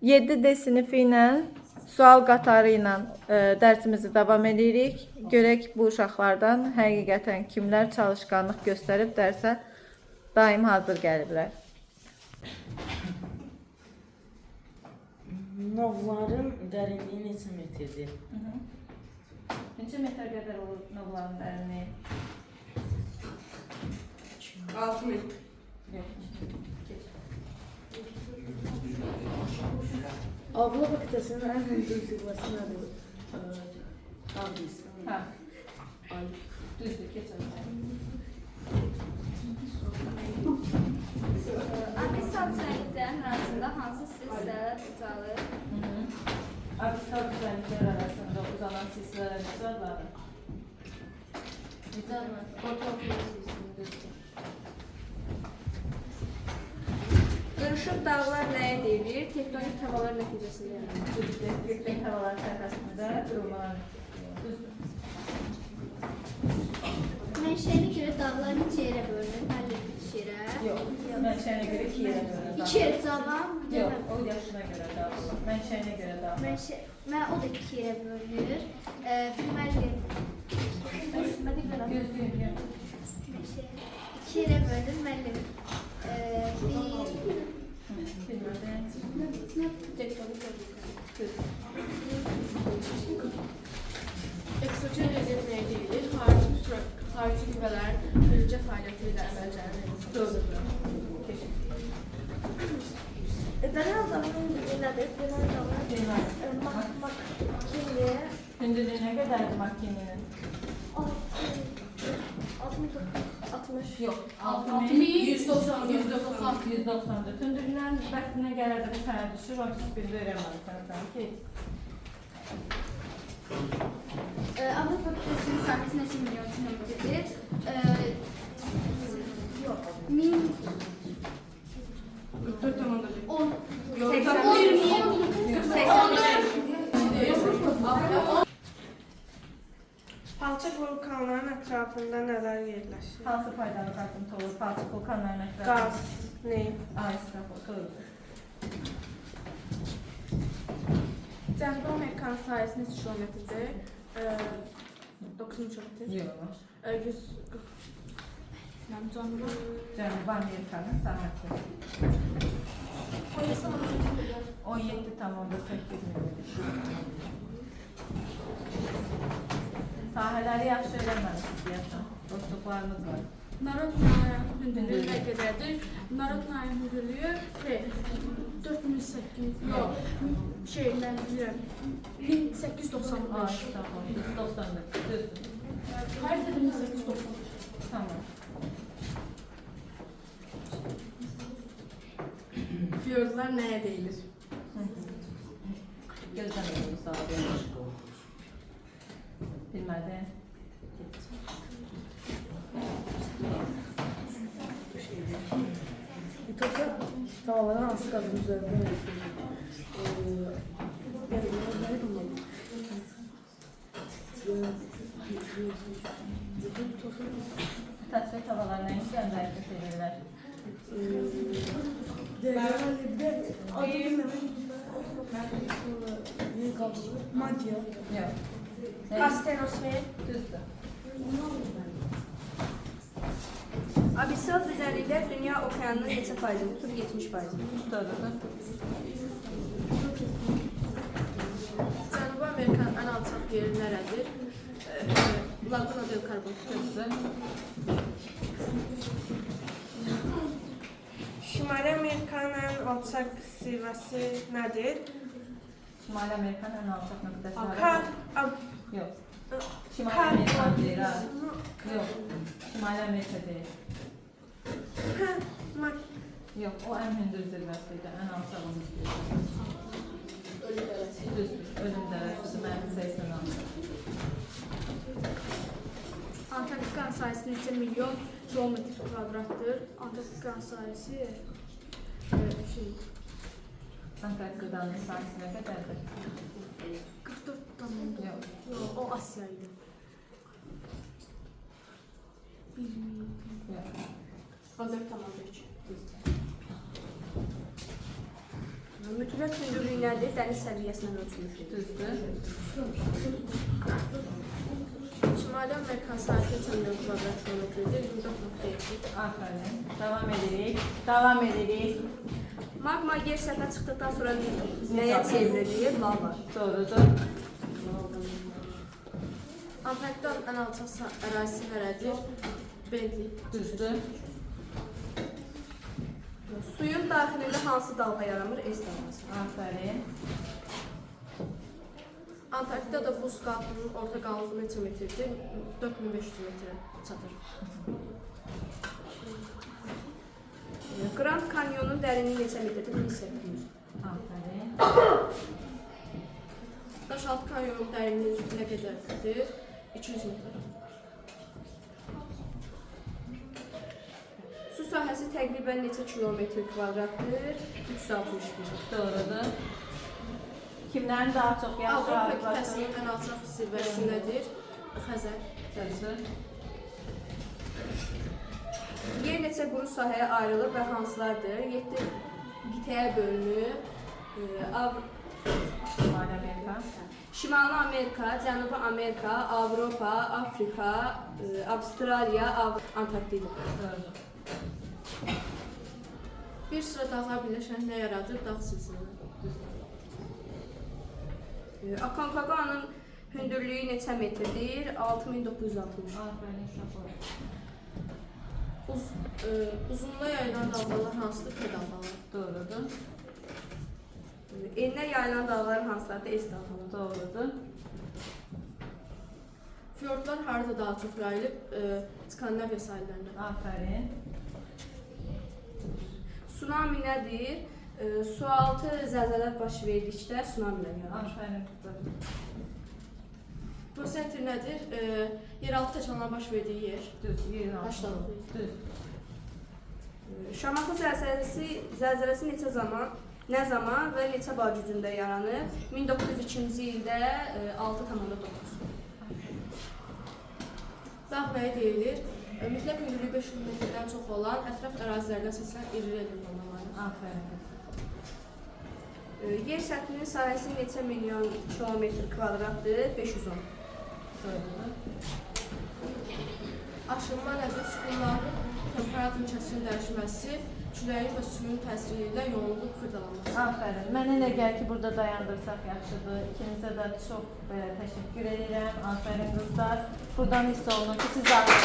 7D sinifi ilə sual qatarı ilə dərsimizi davam edirik. Görək bu uşaqlardan həqiqətən kimlər çalışqanlıq göstərib dərsə daim hazır gəliblər. Novların dərinliyi neçə metrdir? Neçə metr qədər olur novların dərinliyi? 6 metr. Abla qıtasının ən hündür zirvəsi nədir? Hə. Düzdür, keçək. Abissal düzənliklərin arasında hansı silsilələr ucalır? Abissal düzənliklər arasında uzanan silsilələr necə adlanır? Necə adlanır? Ortaokul silsiləsində düzdür. Qırışıq dağlar nəyə deyilir? Tektonik havalar nəticəsində yaranır. Düzdür, tektonik havalar səhhəsində durmalar düzdür. Mənşəyinə görə dağlar neçə yerə bölünür? 53 yerə. Yox, mənşəyinə görə 2 yerə bölünür. 2 yerə cavan? Yox, o yaşına görə dağılır. Mənşəyinə görə dağılır. O da 2 yerə bölünür. Müəllim. Gözlüyüm. 2 yerə bölünür müəllim. Eksogen vəziyyət nəyə deyilir? Xarici qüvvələrin bircə fəaliyyəti ilə əməlcərini Doğrudur. Dönel zamanın nedir? Dönel zaman makine Hündürlüğü nə qədərdir makinenin? 60. Yox, 190. 190'dır. Hündürlüğün bəxtinə gələrdə bir sənə düşür, o kiçik bir öyrənməlisən ki. Avrupa Fakültəsinin sahəsi neçə milyon kilometrdir? Min... 10. 80. Palçıq vulkanların ətrafında nələr yerləşir? Hansı faydalı qazıntı olur? Palçıq vulkanların ətrafında? Qaz, neft. Aysrafı, doğrudur. Cənubi Amerikanın sahəsi neçə kilometrdir? 90 kilometr. Yox. 140. Mənim Cənubi Cənubi Amerikanın sahəsi. 17,8 milyon. Sahələri yaxşı öyrənməlisiniz deyəsən. Dostluqlarımız var. Narodnaya hündürlüyü nə qədərdir? Narodnaya hündürlüyü 4800. Yox, mən bilirəm. 1895. Aysrafı, 190'dır. Düzdür. Hayır dedim 1895. Tamam. Fiyorlar nəyə deyilir? Gözdən oldu sağ bilmədi. Ütopya dağların hansı qazın üzərində hərəkət Təsvir havalarına incə hərəkət edirlər. Madya. Yox. Astenosfer. Düzdür. Abissal düzənliklər dünya okeanının neçə faizi tutur? 70 faizi. Doğrudur. Cənubi Amerikanın ən alçaq yeri nərədir? Laguna del Carbon. Düzdür. Şimali Amerikanın ən alçaq zirvəsi nədir? Şimali Amerikanın ən alçaq nöqtəsi var. Yox. Şimali Amerika deyir, ha? Yox. Şimali Amerika deyir. Yox, o ən hündür zirvəsidir, ən alçağımız deyir. Ölüm dərəsi. Düzdür, ölüm dərəsidir, mənim 86. Antarktikanın sahəsi neçə milyon kilometr kvadratdır? Antarktikanın sahəsi Antarktikanın sahəsi nə qədərdir? 44 tamam. Yox. Yox, o Asya idi. 1 milyon. Yox. Azər tamamdır. Mütləq hündürlüyü nədir? Dəniz səviyyəsindən ölçülmüşdür. Düzdür. Şimali Amerikan sahili 80 milyon kvadrat kilometrdir, 24.2. Aferin. Davam edirik. Davam edirik. Magma yer səthə çıxdıqdan sonra nəyə çevrilir? Lava. Doğrudur. Antarktida'nın ən alçaq ərazisi nərədir? Bentley. Düzdür. Suyun daxilində hansı dalğa yaranır? S dalğası. Aferin. Antarktidada buz qatının orta qalınlığı neçə metrdir? 4500 metrə çatır. Grand Kanyonun dərinliyi neçə metrdir? 1800. Aferin. Daşaltı kanyonun dərinliyi nə qədərdir? 200 metr. Su sahəsi təqribən neçə kilometr kvadratdır? 361. Doğrudur. Kimlərin daha çox yaxşı Avropa razılaşır? qitəsinin ən alçaq zirvəsi nədir? Xəzər. Düzdür. Yer neçə quru sahəyə ayrılır və hansılardır? 7 qitəyə bölünür. Şimali Amerika. Şimali Amerika, Cənubi Amerika, Avropa, Afrika, Avstraliya, Antarktida. Doğrudur. Bir sıra dağlar birləşən nə yaradır? Dağ silsiləsi. Aconcagua-nın hündürlüyü neçə metrdir? 6960. Aferin uşaqlar. Uzunluğa yayılan dalğalar hansıdır? P dalğaları. Doğrudur. Eninə yayılan dağların hansılardır? S dağları. Doğrudur. Fiordlar harada daha çox yayılıb? Skandinaviya sahillərində. Aferin. Tsunami nədir? Sualtı zəlzələ baş verdikdə tsunamilər yaranır. Aferin qızım. Prosentr nədir? Yeraltı təkanlar baş verdiyi yer. Düz. Yerin altı. Başlanıldı. Düz. Şamaxı zəlzələsi neçə zaman, nə zaman və neçə bar gücündə yaranıb? 1902-ci ildə 6,9. Dağ nəyə deyilir? Mütləq hündürlüyü 500 metrdən çox olan ətraf ərazilərdən seçilən iri relyef formaları. Aferin. Yer səthinin sahəsi neçə milyon kilometr kvadratdır? 510. Doğrudur. Aşınma nədir? Süxurların temperatürün kəskin dəyişməsi, küləyin və suyun təsiri ilə yoğunluq xırdalanması. Aferin. Mən elə gəl ki, burada dayandırsaq yaxşıdır. İkinizə də çox təşəkkür edirəm. Aferin qızlar. Buradan hiss olunur ki, siz artıq